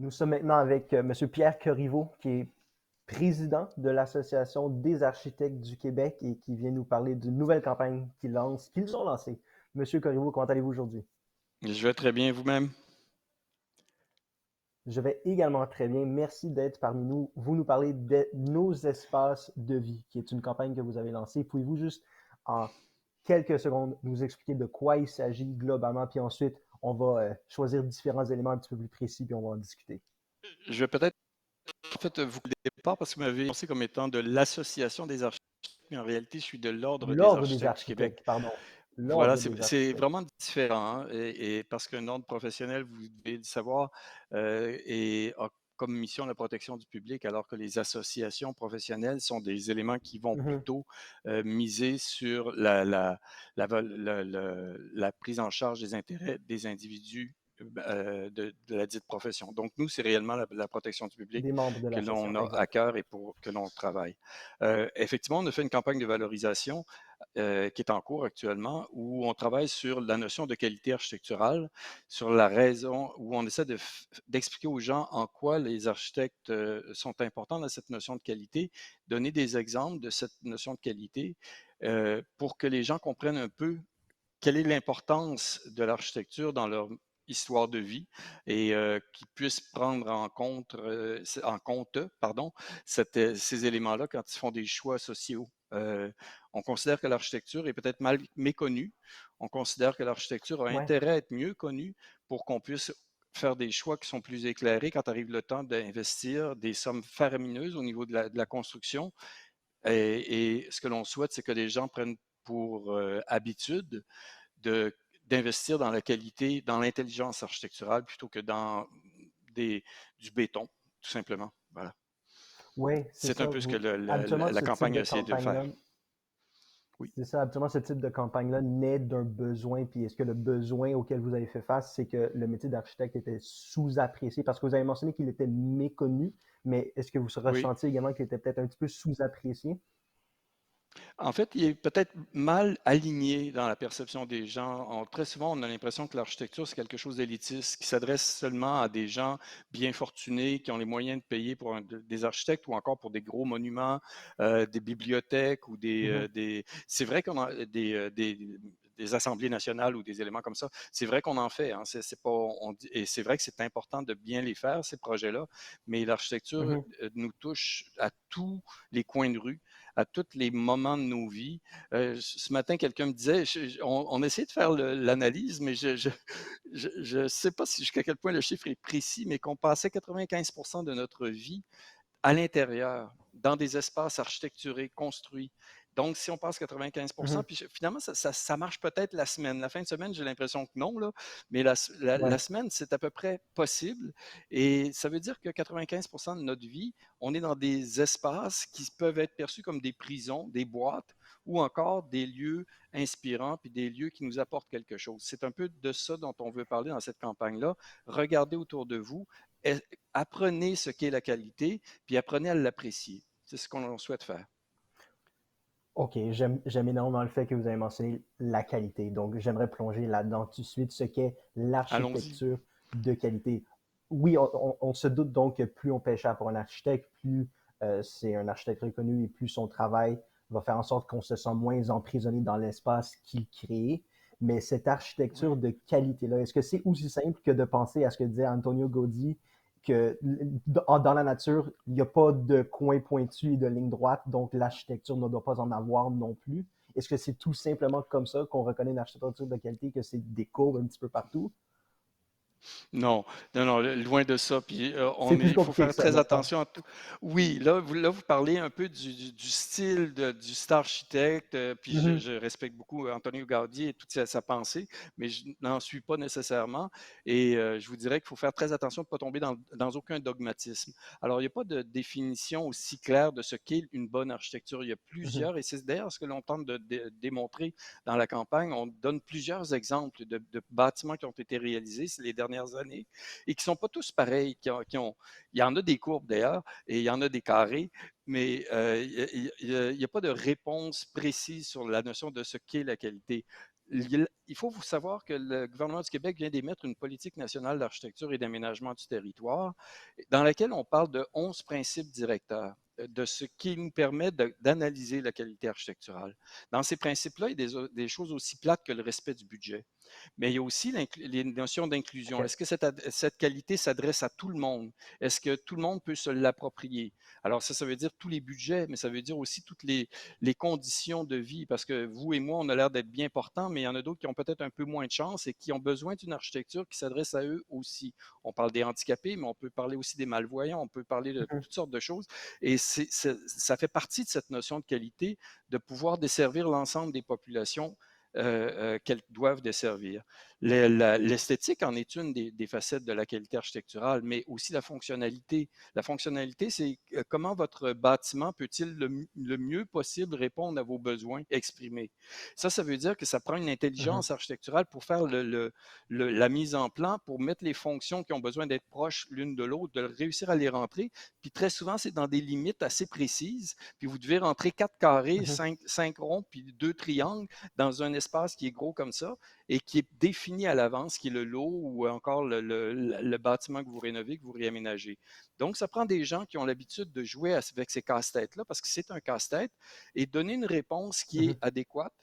Nous sommes maintenant avec M. Pierre Corriveau, qui est président de l'Association des architectes du Québec et qui vient nous parler d'une nouvelle campagne qu'ils ont lancée. Monsieur Corriveau, comment allez-vous aujourd'hui? Je vais très bien vous-même. Je vais également très bien. Merci d'être parmi nous. Vous nous parlez de nos espaces de vie, qui est une campagne que vous avez lancée. Pouvez-vous juste, en quelques secondes, nous expliquer de quoi il s'agit globalement, puis ensuite, on va choisir différents éléments un petit peu plus précis, puis on va en discuter. Je vais peut-être en fait vous départ parce que vous m'avez annoncé comme étant de l'Association des architectes, mais en réalité, je suis de l'Ordre des L'Ordre des architectes du Québec. architectes, pardon. Voilà, L'Ordre des c'est architectes. vraiment différent, hein, et parce qu'un ordre professionnel, vous devez le savoir, a comme mission la protection du public, alors que les associations professionnelles sont des éléments qui vont Mhm, plutôt miser sur la prise en charge des intérêts des individus de la dite profession. Donc, nous, c'est réellement la protection du public des membres de que l'association, l'on a à exact. cœur et pour que l'on travaille. Effectivement, on a fait une campagne de valorisation qui est en cours actuellement, où on travaille sur la notion de qualité architecturale, sur la raison, où on essaie d'expliquer aux gens en quoi les architectes sont importants dans cette notion de qualité, donner des exemples de cette notion de qualité pour que les gens comprennent un peu quelle est l'importance de l'architecture dans leur histoire de vie et qu'ils puissent prendre en compte pardon, ces éléments-là quand ils font des choix sociaux. On considère que l'architecture est peut-être mal méconnue. On considère que l'architecture a Ouais. intérêt à être mieux connue pour qu'on puisse faire des choix qui sont plus éclairés quand arrive le temps d'investir des sommes faramineuses au niveau de la construction. Et ce que l'on souhaite, c'est que les gens prennent pour habitude de d'investir dans la qualité, dans l'intelligence architecturale plutôt que dans des du béton, tout simplement. Voilà. Oui, c'est C'est un ça. peu ce que Habituellement, la ce type campagne de a essayé de faire. campagne-là, Oui. c'est ça. Habituellement, ce type de campagne-là naît d'un besoin. Puis est-ce que le besoin auquel vous avez fait face, c'est que le métier d'architecte était sous-apprécié? Parce que vous avez mentionné qu'il était méconnu, mais est-ce que vous Oui. ressentiez également qu'il était peut-être un petit peu sous-apprécié? En fait, il est peut-être mal aligné dans la perception des gens. Très souvent, on a l'impression que l'architecture, c'est quelque chose d'élitiste, qui s'adresse seulement à des gens bien fortunés, qui ont les moyens de payer pour des architectes ou encore pour des gros monuments, des bibliothèques ou Mhm, C'est vrai qu'on a des assemblées nationales ou des éléments comme ça. C'est vrai qu'on en fait. Hein. C'est pas, et c'est vrai que c'est important de bien les faire, ces projets-là, mais l'architecture mhm. nous touche à tous les coins de rue, à tous les moments de nos vies. Ce matin, quelqu'un me disait, on essayait de faire l'analyse, mais je ne sais pas si jusqu'à quel point le chiffre est précis, mais qu'on passait 95% de notre vie à l'intérieur, dans des espaces architecturés, construits. Donc, si on passe 95%, Mhm. puis finalement, ça marche peut-être la semaine. La fin de semaine, j'ai l'impression que non, là, mais la Ouais. semaine, c'est à peu près possible. Et ça veut dire que 95% de notre vie, on est dans des espaces qui peuvent être perçus comme des prisons, des boîtes, ou encore des lieux inspirants, puis des lieux qui nous apportent quelque chose. C'est un peu de ça dont on veut parler dans cette campagne-là. Regardez autour de vous, apprenez ce qu'est la qualité, puis apprenez à l'apprécier. C'est ce qu'on souhaite faire. OK, j'aime énormément le fait que vous avez mentionné la qualité. Donc, j'aimerais plonger là-dedans tout de suite, ce qu'est Allons-y. l'architecture de qualité. Oui, on se doute donc que plus on pêche pour un architecte, plus c'est un architecte reconnu et plus son travail va faire en sorte qu'on se sent moins emprisonné dans l'espace qu'il crée. Mais cette architecture Oui. de qualité-là, est-ce que c'est aussi simple que de penser à ce que disait Antonio Gaudi que dans la nature, il n'y a pas de coin pointu et de ligne droite, donc l'architecture ne doit pas en avoir non plus. Est-ce que c'est tout simplement comme ça qu'on reconnaît une architecture de qualité, que c'est des courbes un petit peu partout? Non, non, non, loin de ça. Puis C'est plus il faut compliqué que faire ça, très d'accord? attention à tout. Oui, là, vous parlez un peu du style du star architecte, puis je, Mhm, je respecte beaucoup Antonio Gaudi et toute sa pensée, mais je n'en suis pas nécessairement. Et je vous dirais qu'il faut faire très attention de ne pas tomber dans aucun dogmatisme. Alors, il n'y a pas de définition aussi claire de ce qu'est une bonne architecture. Il y a mhm, plusieurs, et c'est d'ailleurs ce que l'on tente de démontrer dans la campagne. On donne plusieurs exemples de bâtiments qui ont été réalisés ces les dernières années et qui ne sont pas tous pareils. Il y en a des courbes d'ailleurs et il y en a des carrés, mais il y a pas de réponse précise sur la notion de ce qu'est la qualité. Il faut vous savoir que le gouvernement du Québec vient d'émettre une politique nationale d'architecture et d'aménagement du territoire dans laquelle on parle de 11 principes directeurs de ce qui nous permet d'analyser la qualité architecturale. Dans ces principes-là, il y a des choses aussi plates que le respect du budget. Mais il y a aussi les notions d'inclusion. OK. Est-ce que cette qualité s'adresse à tout le monde? Est-ce que tout le monde peut se l'approprier? Alors ça veut dire tous les budgets, mais ça veut dire aussi toutes les conditions de vie, parce que vous et moi, on a l'air d'être bien portants, mais il y en a d'autres qui ont peut-être un peu moins de chance et qui ont besoin d'une architecture qui s'adresse à eux aussi. On parle des handicapés, mais on peut parler aussi des malvoyants, on peut parler de Mhm. toutes sortes de choses. Et ça fait partie de cette notion de qualité, de pouvoir desservir l'ensemble des populations qu'elles doivent desservir. L'esthétique en est une des facettes de la qualité architecturale, mais aussi la fonctionnalité. La fonctionnalité, c'est comment votre bâtiment peut-il le mieux possible répondre à vos besoins exprimés. Ça veut dire que ça prend une Mhm. intelligence architecturale pour faire la mise en plan, pour mettre les fonctions qui ont besoin d'être proches l'une de l'autre, de réussir à les rentrer. Puis très souvent, c'est dans des limites assez précises. Puis vous devez rentrer 4 carrés, Mhm. 5 ronds, puis 2 triangles dans un espace qui est gros comme ça et qui est défini à l'avance, qui est le lot ou encore le bâtiment que vous rénovez, que vous réaménagez. Donc, ça prend des gens qui ont l'habitude de jouer avec ces casse-têtes-là parce que c'est un casse-tête et donner une réponse qui est Mhm. adéquate,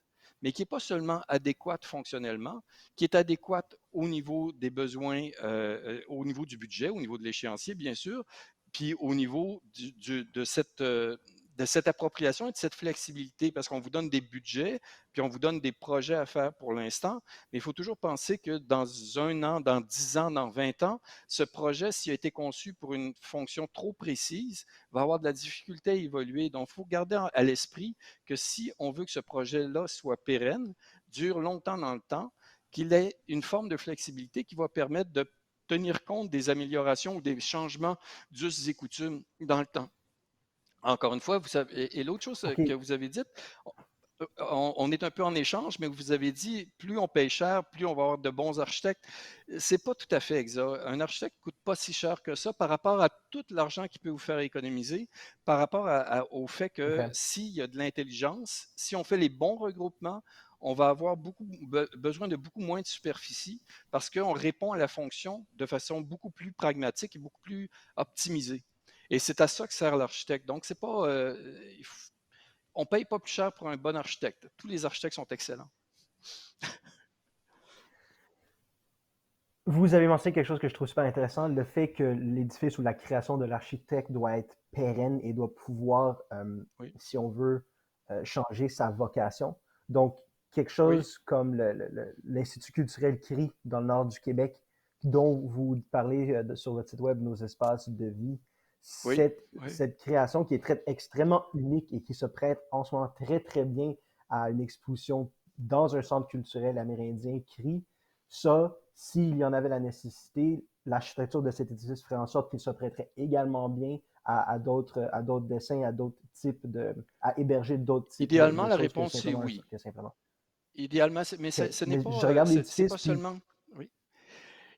mais qui n'est pas seulement adéquate fonctionnellement, qui est adéquate au niveau des besoins, au niveau du budget, au niveau de l'échéancier, bien sûr, puis au niveau de cette appropriation et de cette flexibilité, parce qu'on vous donne des budgets, puis on vous donne des projets à faire pour l'instant, mais il faut toujours penser que dans 1 an, dans 10 ans, dans 20 ans, ce projet, s'il a été conçu pour une fonction trop précise, va avoir de la difficulté à évoluer. Donc, il faut garder à l'esprit que si on veut que ce projet-là soit pérenne, dure longtemps dans le temps, qu'il ait une forme de flexibilité qui va permettre de tenir compte des améliorations ou des changements d'us et coutumes dans le temps. Encore une fois, vous savez, et l'autre chose que OK. vous avez dit, on est un peu en échange, mais vous avez dit, plus on paye cher, plus on va avoir de bons architectes. C'est pas tout à fait exact. Un architecte ne coûte pas si cher que ça par rapport à tout l'argent qu'il peut vous faire économiser, par rapport au fait que OK. s'il y a de l'intelligence, si on fait les bons regroupements, on va avoir besoin de beaucoup moins de superficie parce qu'on répond à la fonction de façon beaucoup plus pragmatique et beaucoup plus optimisée. Et c'est à ça que sert l'architecte. Donc, c'est pas, on ne paye pas plus cher pour un bon architecte. Tous les architectes sont excellents. Vous avez mentionné quelque chose que je trouve super intéressant, le fait que l'édifice ou la création de l'architecte doit être pérenne et doit pouvoir, Oui, si on veut, changer sa vocation. Donc, quelque oui, chose comme l'Institut culturel CRI dans le nord du Québec, dont vous parlez sur votre site web, Nos espaces de vie, oui, oui. cette création qui est extrêmement unique et qui se prête en ce moment très, très bien à une exposition dans un centre culturel amérindien CRI, ça, s'il y en avait la nécessité, l'architecture de cet édifice ferait en sorte qu'il se prêterait également bien à d'autres dessins, à d'autres types à héberger d'autres types Idéalement, de la choses réponse, c'est oui. que simplement. Idéalement, mais OK. ce n'est Mais je pas, regarde c'est l'édifice, pas puis seulement. Oui.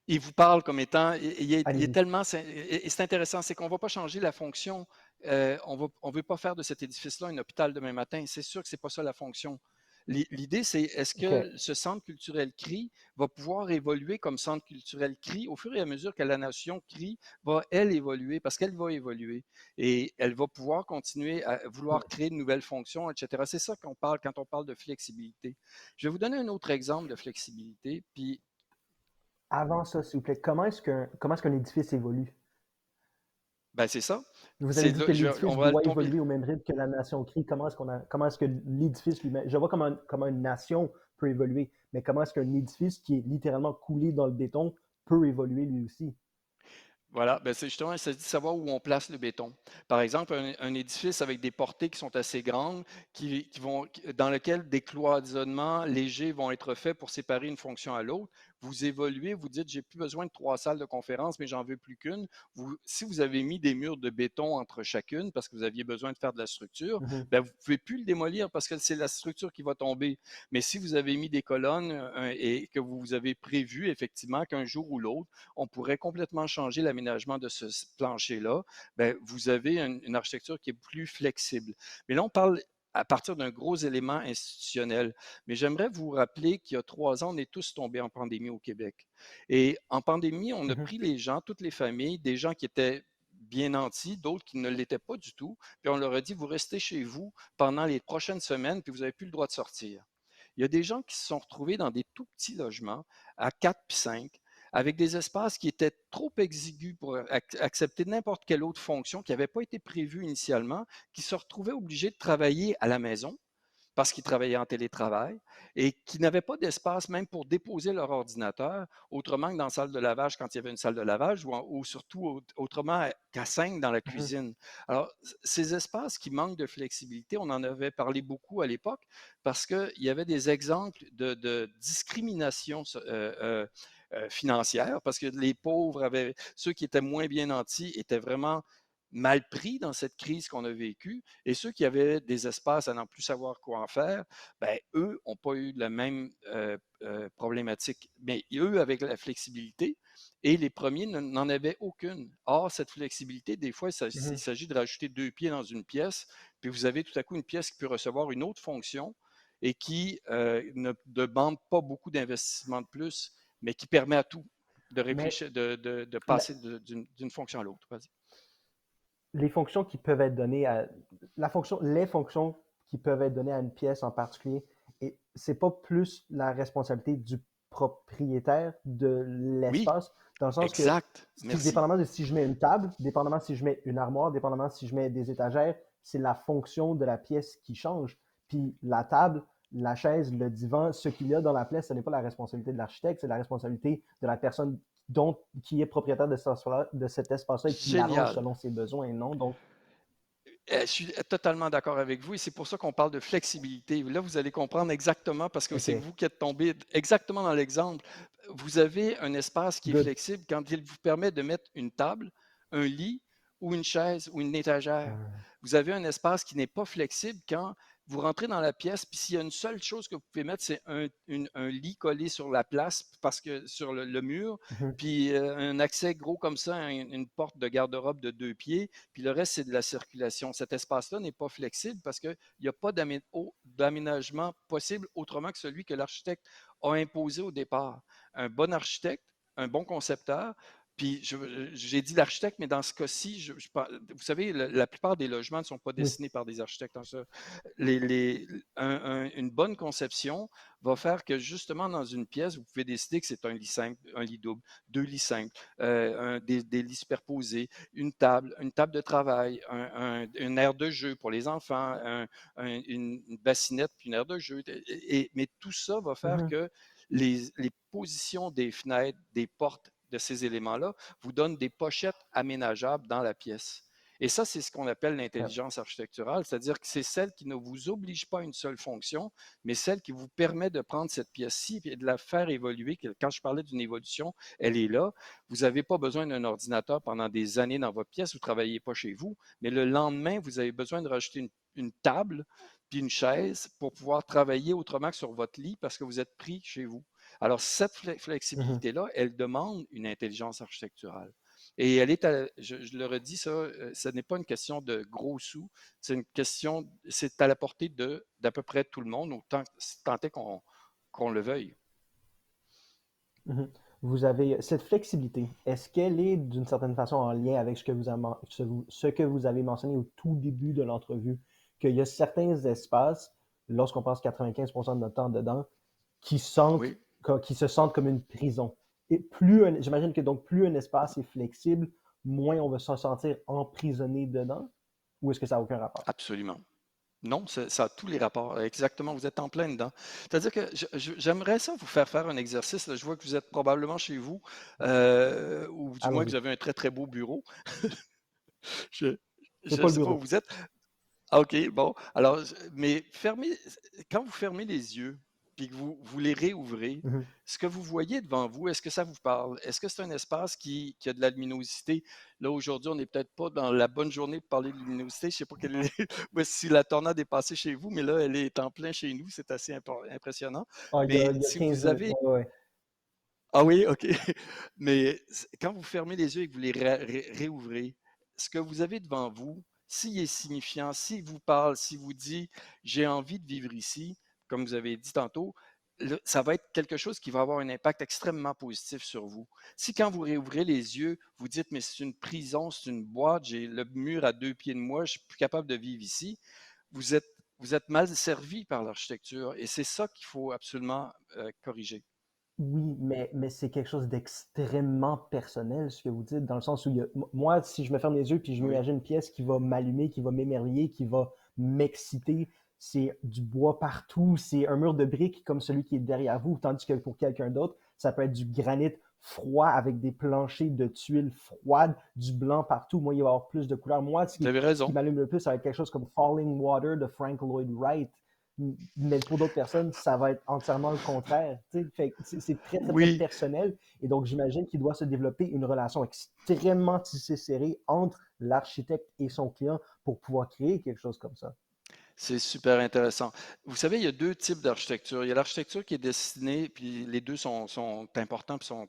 Il vous parle comme étant, il est allez-y. tellement, et c'est intéressant, c'est qu'on ne va pas changer la fonction. On veut pas faire de cet édifice-là un hôpital demain matin. C'est sûr que c'est pas ça la fonction. L'idée, c'est est-ce OK. que ce centre culturel CRI va pouvoir évoluer comme centre culturel CRI au fur et à mesure que la nation CRI va, elle, évoluer, parce qu'elle va évoluer et elle va pouvoir continuer à vouloir créer de nouvelles fonctions, etc. C'est ça qu'on parle quand on parle de flexibilité. Je vais vous donner un autre exemple de flexibilité, puis Avant ça, s'il vous plaît, comment est-ce qu'un édifice évolue? ben c'est ça. Vous avez C'est dit là, que on l'édifice va doit tomber. évoluer au même rythme que la nation crie. Comment est-ce que l'édifice lui-même, je vois comment une nation peut évoluer, mais comment est-ce qu'un édifice qui est littéralement coulé dans le béton peut évoluer lui aussi? Voilà, ben c'est justement, c'est de savoir où on place le béton. Par exemple, un édifice avec des portées qui sont assez grandes, dans lequel des cloisonnements légers vont être faits pour séparer une fonction à l'autre. vous évoluez, vous dites, j'ai plus besoin de 3 salles de conférence, mais j'en veux plus qu'une. Si vous avez mis des murs de béton entre chacune parce que vous aviez besoin de faire de la structure, Mhm. ben, vous ne pouvez plus le démolir parce que c'est la structure qui va tomber. Mais si vous avez mis des colonnes et que vous avez prévu effectivement qu'un jour ou l'autre, on pourrait complètement changer l'aménagement de ce plancher-là, ben, vous avez une architecture qui est plus flexible. Mais là, on parle à partir d'un gros élément institutionnel. Mais j'aimerais vous rappeler qu'il y a 3 ans, on est tous tombés en pandémie au Québec. Et en pandémie, on a Mhm. pris les gens, toutes les familles, des gens qui étaient bien nantis, d'autres qui ne l'étaient pas du tout, puis on leur a dit, vous restez chez vous pendant les prochaines semaines, puis vous n'avez plus le droit de sortir. Il y a des gens qui se sont retrouvés dans des tout petits logements à 4 puis 5, avec des espaces qui étaient trop exigus pour accepter n'importe quelle autre fonction qui n'avait pas été prévue initialement, qui se retrouvaient obligés de travailler à la maison parce qu'ils travaillaient en télétravail et qui n'avaient pas d'espace même pour déposer leur ordinateur, autrement que dans la salle de lavage quand il y avait une salle de lavage ou surtout autrement qu'à 5 dans la Mhm. cuisine. Alors, ces espaces qui manquent de flexibilité, on en avait parlé beaucoup à l'époque parce qu'il y avait des exemples de discrimination financière parce que les pauvres avaient, ceux qui étaient moins bien nantis étaient vraiment mal pris dans cette crise qu'on a vécue et ceux qui avaient des espaces à n'en plus savoir quoi en faire, ben, eux n'ont pas eu la même problématique. Mais eux, avec la flexibilité, et les premiers n'en avaient aucune. Or, cette flexibilité, des fois, il Mhm. s'agit de rajouter 2 pieds dans une pièce, puis vous avez tout à coup une pièce qui peut recevoir une autre fonction et qui ne demande pas beaucoup d'investissement de plus, mais qui permet à tout de Mais réfléchir, de la- passer d'une fonction à l'autre. Vas-y. les fonctions qui peuvent être données à les fonctions qui peuvent être données à une pièce en particulier, et c'est pas plus la responsabilité du propriétaire de Oui, l'espace, dans le sens que exact. Merci. dépendamment de si je mets une table, dépendamment si je mets une armoire, dépendamment si je mets des étagères, c'est la fonction de la pièce qui change. Puis la table, la chaise, le divan, ce qu'il y a dans la pièce, ce n'est pas la responsabilité de l'architecte, c'est la responsabilité de la personne qui est propriétaire de cet espace-là et qui l'arrange Génial. selon ses besoins et non. Donc, Je suis totalement d'accord avec vous et c'est pour ça qu'on parle de flexibilité. Là, vous allez comprendre exactement parce que c'est OK, vous qui êtes tombé exactement dans l'exemple. Vous avez un espace qui est good. flexible quand il vous permet de mettre une table, un lit ou une chaise ou une étagère. Euh, Vous avez un espace qui n'est pas flexible quand vous rentrez dans la pièce, puis s'il y a une seule chose que vous pouvez mettre, c'est un lit collé sur la place, parce que sur le mur, mhm, puis un accès gros comme ça, une porte de garde-robe de 2 pieds, puis le reste, c'est de la circulation. Cet espace-là n'est pas flexible parce qu'il n'y a pas d'aménagement possible autrement que celui que l'architecte a imposé au départ. Un bon architecte, un bon concepteur, puis j'ai dit l'architecte, mais dans ce cas-ci, vous savez, la plupart des logements ne sont pas oui. dessinés par des architectes en ça. Une bonne conception va faire que justement dans une pièce, vous pouvez décider que c'est un lit simple, un lit double, 2 lits simples, des lits superposés, une table de travail, une aire de jeu pour les enfants, une bassinette puis une aire de jeu. Mais tout ça va faire Mhm, que les positions des fenêtres, des portes de ces éléments-là vous donnent des pochettes aménageables dans la pièce. Et ça, c'est ce qu'on appelle ouais, l'intelligence architecturale, c'est-à-dire que c'est celle qui ne vous oblige pas à une seule fonction, mais celle qui vous permet de prendre cette pièce-ci et de la faire évoluer. Quand je parlais d'une évolution, elle est là. Vous n'avez pas besoin d'un ordinateur pendant des années dans votre pièce, vous ne travaillez pas chez vous, mais le lendemain, vous avez besoin de rajouter une table puis une chaise pour pouvoir travailler autrement que sur votre lit parce que vous êtes pris chez vous. Alors, cette mhm, flexibilité-là, elle demande une intelligence architecturale. Et elle est, je le redis, ça, ce n'est pas une question de gros sous, c'est une question, c'est à la portée d'à peu près tout le monde, autant tant est qu'on le veuille. mhm. Vous avez cette flexibilité. Est-ce qu'elle est d'une certaine façon en lien avec ce que vous avez mentionné au tout début de l'entrevue, qu'il y a certains espaces, lorsqu'on passe 95% de notre temps dedans, Oui, qui se sentent comme une prison. Et j'imagine que donc plus un espace est flexible, moins on va se sentir emprisonné dedans, ou est-ce que ça n'a aucun rapport? absolument. Non, ça a tous les rapports. Exactement, vous êtes en plein dedans. C'est-à-dire que j'aimerais ça vous faire un exercice. Là. Je vois que vous êtes probablement chez vous, ou du moins que vous Allons-y. avez un très, très beau bureau. Je C'est je pas ne le sais pas où bureau. vous êtes. Ah, OK, bon. Alors, mais quand vous fermez les yeux, puis que vous les réouvrez, Mhm. ce que vous voyez devant vous, est-ce que ça vous parle? Est-ce que c'est un espace qui a de la luminosité? Là, aujourd'hui, on n'est peut-être pas dans la bonne journée pour parler de luminosité. Je ne sais pas quelle est, si la tornade est passée chez vous, mais là, elle est en plein chez nous. C'est assez impressionnant. Ah, Mais il y a si 15 vous minutes. avez... Ouais, ouais. Ah oui, OK. Mais quand vous fermez les yeux et que vous les réouvrez, ce que vous avez devant vous, s'il est signifiant, s'il vous parle, s'il vous dit j'ai envie de vivre ici, comme vous avez dit tantôt, ça va être quelque chose qui va avoir un impact extrêmement positif sur vous. Si quand vous réouvrez les yeux, vous dites mais c'est une prison, c'est une boîte, j'ai le mur à 2 pieds de moi, je suis plus capable de vivre ici, vous êtes, vous êtes mal servi par l'architecture et c'est ça qu'il faut absolument corriger. Oui, mais c'est quelque chose d'extrêmement personnel, ce que vous dites, dans le sens où moi, si je me ferme les yeux puis je Oui, m'imagine une pièce qui va m'allumer, qui va m'émerveiller, qui va m'exciter, c'est du bois partout, c'est un mur de briques comme celui qui est derrière vous, tandis que pour quelqu'un d'autre, ça peut être du granit froid avec des planchers de tuiles froides, du blanc partout. Moi, il va y avoir plus de couleurs. Moi, vous avez ce qui raison. m'allume le plus, ça va être quelque chose comme Falling Water de Frank Lloyd Wright. Mais pour d'autres personnes, ça va être entièrement le contraire. Fait que c'est très, très, très Oui, personnel. Et donc, j'imagine qu'il doit se développer une relation extrêmement tissée serrée entre l'architecte et son client pour pouvoir créer quelque chose comme ça. c'est super intéressant. Vous savez, il y a 2 types d'architecture. Il y a l'architecture qui est destinée, puis les 2 sont importants puis sont,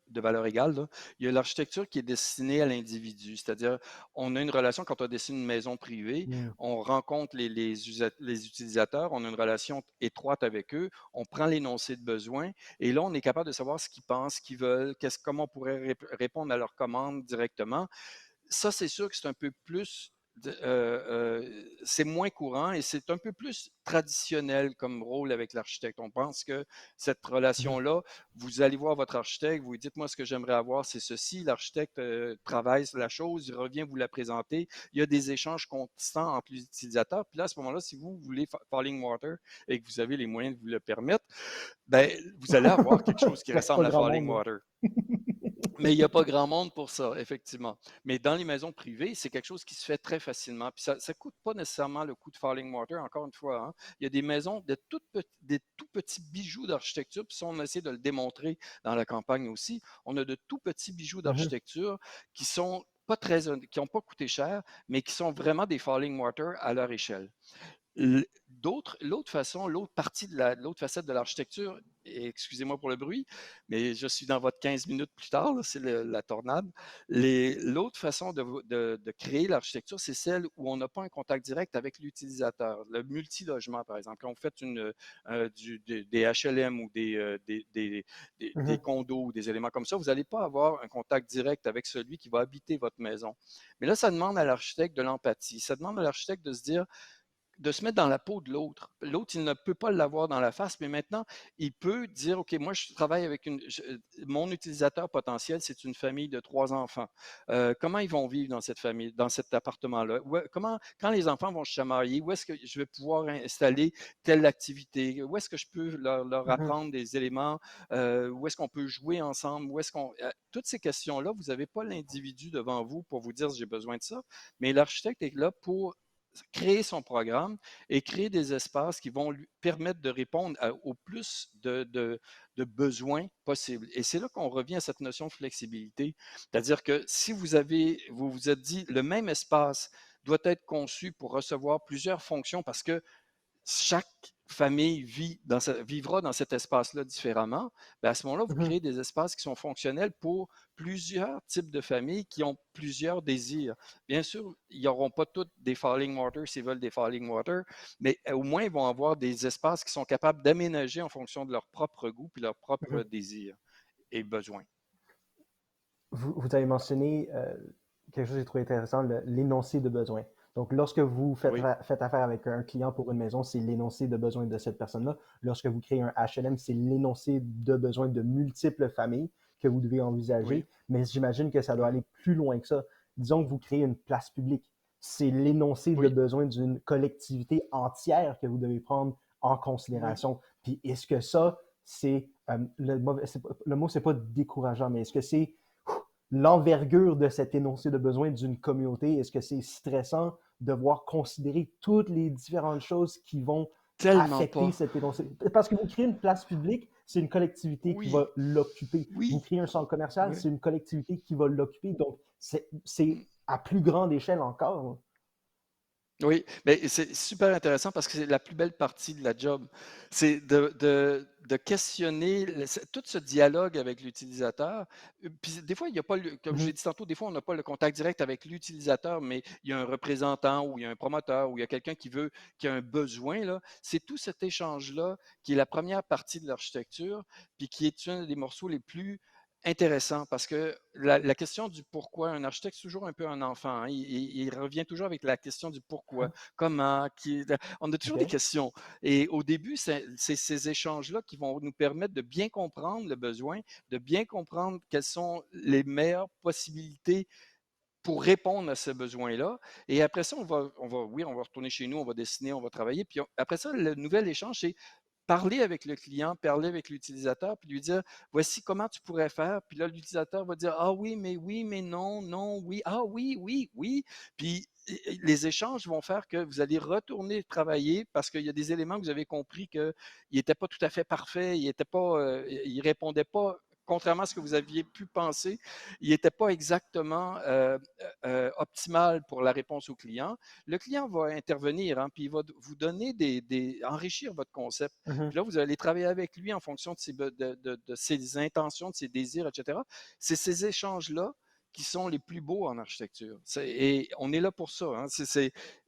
de valeur égale, là. Il y a l'architecture qui est destinée à l'individu, c'est-à-dire, on a une relation quand on dessine une maison privée, Mm. on rencontre les utilisateurs, on a une relation étroite avec eux, on prend l'énoncé de besoin et là, on est capable de savoir ce qu'ils pensent, ce qu'ils veulent, comment on pourrait répondre à leurs commandes directement. Ça, c'est sûr que c'est un peu plus c'est moins courant et c'est un peu plus traditionnel comme rôle avec l'architecte. On pense que cette Mhm. relation-là, vous allez voir votre architecte, vous lui dites, moi, ce que j'aimerais avoir, c'est ceci. L'architecte travaille sur la chose, il revient vous la présenter. Il y a des échanges constants entre les utilisateurs. Puis là, à ce moment-là, si vous voulez Falling Water et que vous avez les moyens de vous le permettre, ben, vous allez avoir quelque chose qui Reste pas ressemble à grand Falling monde. Water. Mais il n'y a pas grand monde pour ça, effectivement. Mais dans les maisons privées, c'est quelque chose qui se fait très facilement. Puis ça ne coûte pas nécessairement le coût de Falling Water, encore une fois, hein. Il y a des maisons, des tout petits bijoux d'architecture, puis ça, on essaie de le démontrer dans la campagne aussi. On a de tout petits bijoux Mhm. d'architecture qui sont pas très, qui n'ont pas coûté cher, mais qui sont vraiment des Falling Water à leur échelle. L'autre façon, l'autre partie l'autre facette de l'architecture, et excusez-moi pour le bruit, mais je suis dans votre 15 minutes plus tard, là, c'est la tornade. L'autre façon de créer l'architecture, c'est celle où on n'a pas un contact direct avec l'utilisateur. Le multilogement, par exemple, quand vous faites des HLM ou des Mhm. condos ou des éléments comme ça, vous n'allez pas avoir un contact direct avec celui qui va habiter votre maison. Mais là, ça demande à l'architecte de l'empathie. Ça demande à l'architecte de se dire, de se mettre dans la peau de l'autre. L'autre, il ne peut pas l'avoir dans la face, mais maintenant, il peut dire, OK, moi, je travaille avec mon utilisateur potentiel, c'est une famille de 3 enfants. Comment ils vont vivre dans cette famille, dans cet appartement-là? Comment, quand les enfants vont se chamailler, où est-ce que je vais pouvoir installer telle activité? Où est-ce que je peux leur Mhm. apprendre des éléments? Où est-ce qu'on peut jouer ensemble? Toutes ces questions-là, vous n'avez pas l'individu devant vous pour vous dire, j'ai besoin de ça, mais l'architecte est là pour créer son programme et créer des espaces qui vont lui permettre de répondre au plus de besoins possibles. Et c'est là qu'on revient à cette notion de flexibilité. C'est-à-dire que si vous vous êtes dit, le même espace doit être conçu pour recevoir plusieurs fonctions parce que chaque famille vivra dans cet espace-là différemment, ben à ce moment-là, vous Mhm. créez des espaces qui sont fonctionnels pour plusieurs types de familles qui ont plusieurs désirs. Bien sûr, ils n'auront pas toutes des falling water s'ils veulent des falling water, mais au moins, ils vont avoir des espaces qui sont capables d'aménager en fonction de leur propre goût et leurs propres Mhm. désirs et besoins. Vous avez mentionné quelque chose que j'ai trouvé intéressant, l'énoncé de besoin. Donc, lorsque vous Oui, faites affaire avec un client pour une maison, c'est l'énoncé de besoin de cette personne-là. Lorsque vous créez un HLM, c'est l'énoncé de besoin de multiples familles que vous devez oui, envisager. Mais j'imagine que ça doit oui, aller plus loin que ça. Disons que vous créez une place publique. C'est l'énoncé de oui, besoin d'une collectivité entière que vous devez prendre en oui. considération. Puis, est-ce que ça, c'est, le mot, c'est pas décourageant, mais est-ce que c'est l'envergure de cet énoncé de besoin d'une communauté? Est-ce que c'est stressant de devoir considérer toutes les différentes choses qui vont Tellement affecter pas. cet énoncé. Parce que vous créez une place publique, c'est une collectivité qui Oui, va l'occuper. Vous oui, créez un centre commercial, oui. c'est une collectivité qui va l'occuper. Donc, Mm. c'est à plus grande échelle encore. Oui, mais c'est super intéressant parce que c'est la plus belle partie de la job. C'est de questionner tout ce dialogue avec l'utilisateur. Puis des fois, il n'y a pas, comme je l'ai Mhm. dit tantôt, des fois, on n'a pas le contact direct avec l'utilisateur, mais il y a un représentant ou il y a un promoteur ou il y a quelqu'un qui a un besoin, là. C'est tout cet échange-là qui est la première partie de l'architecture, puis qui est un des morceaux les plus intéressants parce que la question du pourquoi, un architecte, c'est toujours un peu un enfant, hein. Il revient toujours avec la question du pourquoi, comment, on a toujours des OK. questions. Et au début, c'est ces échanges-là qui vont nous permettre de bien comprendre le besoin, de bien comprendre quelles sont les meilleures possibilités pour répondre à ce besoin-là. Et après ça, oui, on va retourner chez nous, on va dessiner, on va travailler. Puis après ça, le nouvel échange, c'est parler avec le client, parler avec l'utilisateur, puis lui dire, voici comment tu pourrais faire. Puis là, l'utilisateur va dire, ah oui, mais non, non, oui, ah oui, oui, oui. Puis les échanges vont faire que vous allez retourner travailler parce qu'il y a des éléments que vous avez compris qu'il n'était pas tout à fait parfait, il répondait pas, contrairement à ce que vous aviez pu penser, il n'était pas exactement optimal pour la réponse au client. Le client va intervenir, hein, puis il va vous donner enrichir votre concept. Mhm. Puis là, vous allez travailler avec lui en fonction de ses intentions, de ses désirs, etc. C'est ces échanges-là qui sont les plus beaux en architecture. Et on est là pour ça, hein.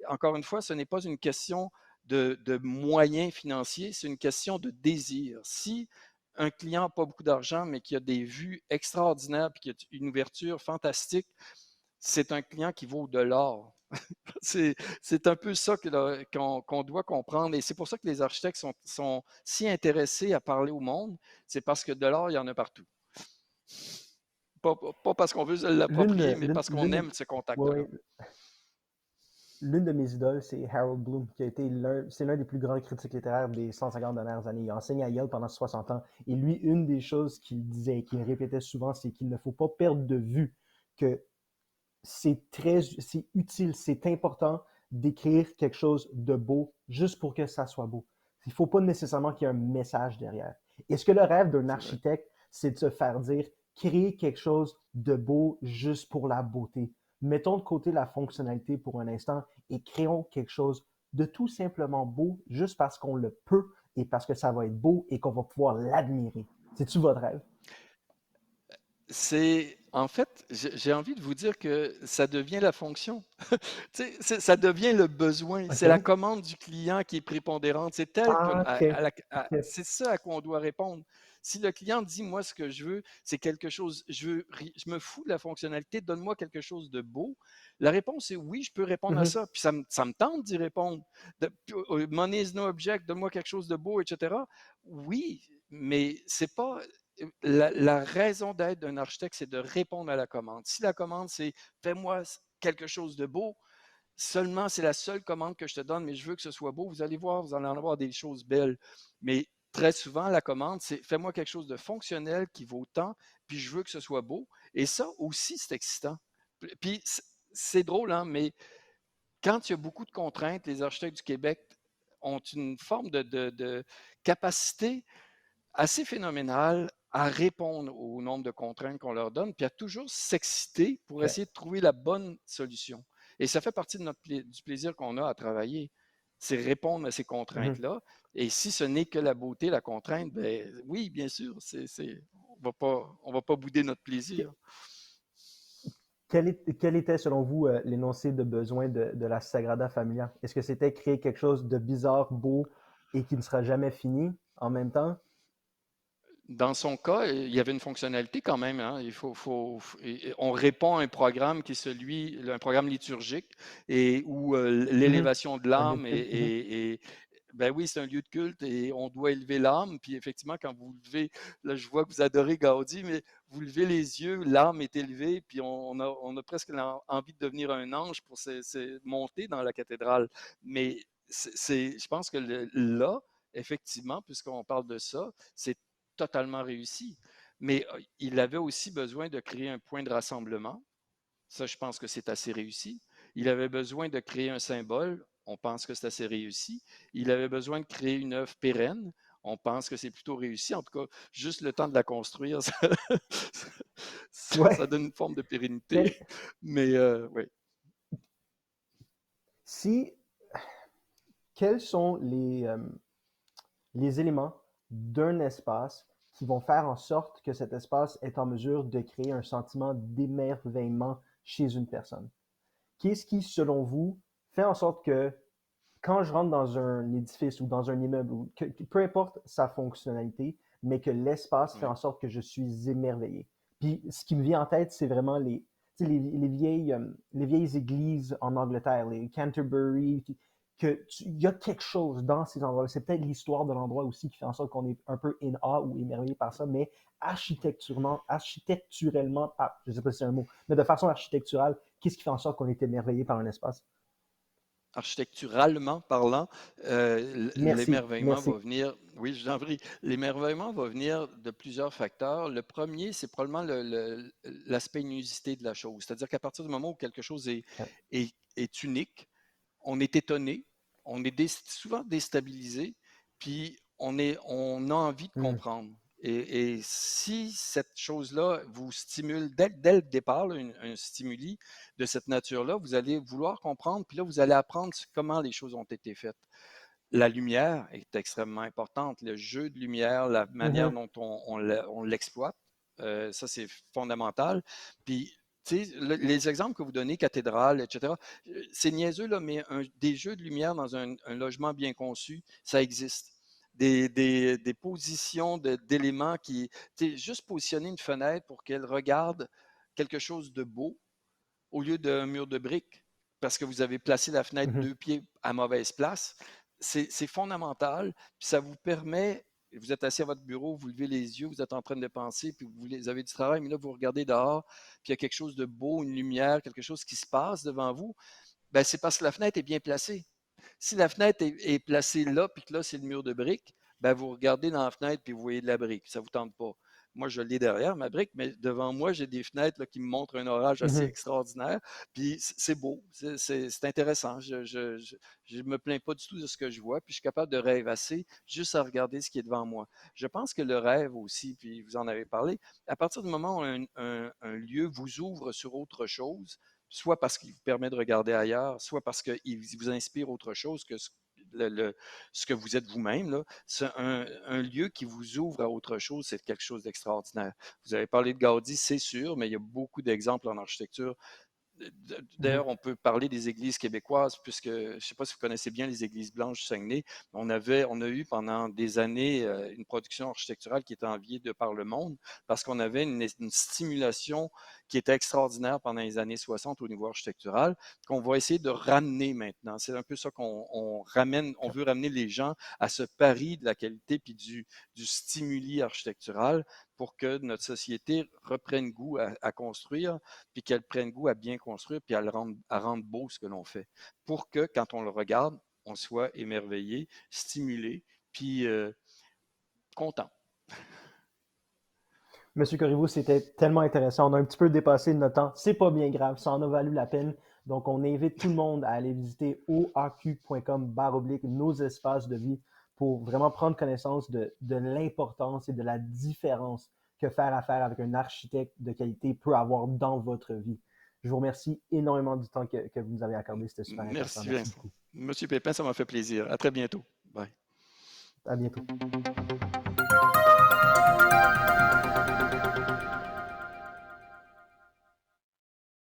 Encore une fois, ce n'est pas une question de moyens financiers, c'est une question de désir. Si un client n'a pas beaucoup d'argent, mais qui a des vues extraordinaires, puis qui a une ouverture fantastique, c'est un client qui vaut de l'or. C'est un peu ça qu'on doit comprendre. Et c'est pour ça que les architectes sont si intéressés à parler au monde. C'est parce que de l'or, il y en a partout. Pas parce qu'on veut se l'approprier, mais parce qu'on aime ce Ouais, contact-là. ouais. L'une de mes idoles, c'est Harold Bloom, qui a été c'est l'un des plus grands critiques littéraires des 150 dernières années. Il a enseigné à Yale pendant 60 ans. Et lui, une des choses qu'il disait, qu'il répétait souvent, c'est qu'il ne faut pas perdre de vue que c'est utile, c'est important d'écrire quelque chose de beau juste pour que ça soit beau. Il ne faut pas nécessairement qu'il y ait un message derrière. Est-ce que le rêve d'un C'est vrai. architecte, c'est de se faire dire, créer quelque chose de beau juste pour la beauté? Mettons de côté la fonctionnalité pour un instant et créons quelque chose de tout simplement beau juste parce qu'on le peut et parce que ça va être beau et qu'on va pouvoir l'admirer. C'est-tu votre rêve? En fait, j'ai envie de vous dire que ça devient la fonction. Tu sais, ça devient le besoin. C'est la OK. commande du client qui est prépondérante. C'est tel que, Ah, OK. OK. c'est ça à quoi on doit répondre. Si le client dit, moi, ce que je veux, c'est quelque chose, je me fous de la fonctionnalité, donne-moi quelque chose de beau. La réponse est oui, je peux répondre à Mhm. ça. Puis ça me tente d'y répondre. Money is no object, donne-moi quelque chose de beau, etc. Oui, mais c'est pas, la raison d'être d'un architecte, c'est de répondre à la commande. Si la commande, c'est fais-moi quelque chose de beau, seulement c'est la seule commande que je te donne, mais je veux que ce soit beau, vous allez voir, vous allez en avoir des choses belles. Mais très souvent, la commande, c'est fais-moi quelque chose de fonctionnel qui vaut tant, puis je veux que ce soit beau. Et ça aussi, c'est excitant. Puis c'est drôle, hein, mais quand il y a beaucoup de contraintes, les architectes du Québec ont une forme de capacité assez phénoménal à répondre au nombre de contraintes qu'on leur donne, puis à toujours s'exciter pour OK. essayer de trouver la bonne solution. Et ça fait partie de du plaisir qu'on a à travailler, c'est répondre à ces Mhm. contraintes-là. Et si ce n'est que la beauté, la contrainte, ben oui, bien sûr, on va pas bouder notre plaisir. Quel était, selon vous, l'énoncé de besoin de la Sagrada Familia? Est-ce que c'était créer quelque chose de bizarre, beau et qui ne sera jamais fini en même temps? Dans son cas, il y avait une fonctionnalité quand même, hein. On répond à un programme qui est un programme liturgique et où Mhm. l'élévation de Un lieu de l'âme culte. Mhm. ben oui, c'est un lieu de culte et on doit élever l'âme. Puis effectivement, quand vous levez, là, je vois que vous adorez Gaudi, mais vous levez les yeux, l'âme est élevée, puis on a presque envie de devenir un ange pour monter dans la cathédrale. Mais je pense que là, effectivement, puisqu'on parle de ça, c'est totalement réussi. Mais il avait aussi besoin de créer un point de rassemblement. Ça, je pense que c'est assez réussi. Il avait besoin de créer un symbole. On pense que c'est assez réussi. Il avait besoin de créer une œuvre pérenne. On pense que c'est plutôt réussi. En tout cas, juste le temps de la construire, ça Ouais. donne une forme de pérennité. Quel- Mais oui. si, quels sont les éléments d'un espace qui vont faire en sorte que cet espace est en mesure de créer un sentiment d'émerveillement chez une personne? Qu'est-ce qui, selon vous, fait en sorte que quand je rentre dans un édifice ou dans un immeuble, peu importe sa fonctionnalité, mais que l'espace fait Oui. en sorte que je suis émerveillé. Puis ce qui me vient en tête, c'est vraiment les vieilles églises en Angleterre, les Canterbury, il y a quelque chose dans ces endroits-là. C'est peut-être l'histoire de l'endroit aussi qui fait en sorte qu'on est un peu in awe ou émerveillé par ça, mais architecturellement, je ne sais pas si c'est un mot, mais de façon architecturale, qu'est-ce qui fait en sorte qu'on est émerveillé par un espace? Architecturalement parlant, Merci, l'émerveillement merci. va venir, oui, je vous en prie, l'émerveillement va venir de plusieurs facteurs. Le premier, c'est probablement l'aspect inusité de la chose. C'est-à-dire qu'à partir du moment où quelque chose est unique, on est étonné, on est souvent déstabilisé, puis on a envie de Mm. comprendre. Et si cette chose-là vous stimule dès le départ, là, un stimuli de cette nature-là, vous allez vouloir comprendre, puis là, vous allez apprendre comment les choses ont été faites. La lumière est extrêmement importante. Le jeu de lumière, la manière Mhm. dont on l'exploite, ça, c'est fondamental. Puis, tu sais, les exemples que vous donnez, cathédrale, etc., c'est niaiseux, là, mais des jeux de lumière dans un logement bien conçu, ça existe. Des positions d'éléments qui, tu sais, juste positionner une fenêtre pour qu'elle regarde quelque chose de beau au lieu d'un mur de briques parce que vous avez placé la fenêtre Mhm. 2 pieds à mauvaise place. C'est fondamental, puis ça vous permet, vous êtes assis à votre bureau, vous levez les yeux, vous êtes en train de penser, puis vous avez du travail, mais là, vous regardez dehors, puis il y a quelque chose de beau, une lumière, quelque chose qui se passe devant vous, ben, c'est parce que la fenêtre est bien placée. Si la fenêtre est placée là, puis que là, c'est le mur de briques, ben, vous regardez dans la fenêtre, puis vous voyez de la brique. Ça ne vous tente pas. Moi, je l'ai derrière, ma brique, mais devant moi, j'ai des fenêtres là, qui me montrent un orage assez Mhm. extraordinaire. Puis c'est beau, c'est intéressant. Je me plains pas du tout de ce que je vois, puis je suis capable de rêvasser juste à regarder ce qui est devant moi. Je pense que le rêve aussi, puis vous en avez parlé, à partir du moment où un lieu vous ouvre sur autre chose, soit parce qu'il vous permet de regarder ailleurs, soit parce qu'il vous inspire autre chose que ce que vous êtes vous-même. Là. C'est un lieu qui vous ouvre à autre chose, c'est quelque chose d'extraordinaire. Vous avez parlé de Gaudi, c'est sûr, mais il y a beaucoup d'exemples en architecture. Mhm. D'ailleurs, on peut parler des églises québécoises, puisque je ne sais pas si vous connaissez bien les églises blanches du Saguenay. On a eu pendant des années une production architecturale qui était enviée de par le monde parce qu'on avait une stimulation qui était extraordinaire pendant les années 60 au niveau architectural, qu'on va essayer de ramener maintenant. C'est un peu ça qu'on ramène, on veut ramener les gens à ce pari de la qualité puis du stimuli architectural pour que notre société reprenne goût à construire puis qu'elle prenne goût à bien construire, puis à rendre beau ce que l'on fait, pour que quand on le regarde, on soit émerveillé, stimulé, puis content. Monsieur Corriveau, c'était tellement intéressant. On a un petit peu dépassé notre temps. C'est pas bien grave, ça en a valu la peine. Donc, on invite tout le monde à aller visiter oaq.com/, nos espaces de vie, pour vraiment prendre connaissance de l'importance et de la différence que faire affaire avec un architecte de qualité peut avoir dans votre vie. Je vous remercie énormément du temps que vous nous avez accordé. C'était super intéressant. Merci Merci Vincent. beaucoup. Monsieur Pépin, ça m'a fait plaisir. À très bientôt. Bye. À bientôt.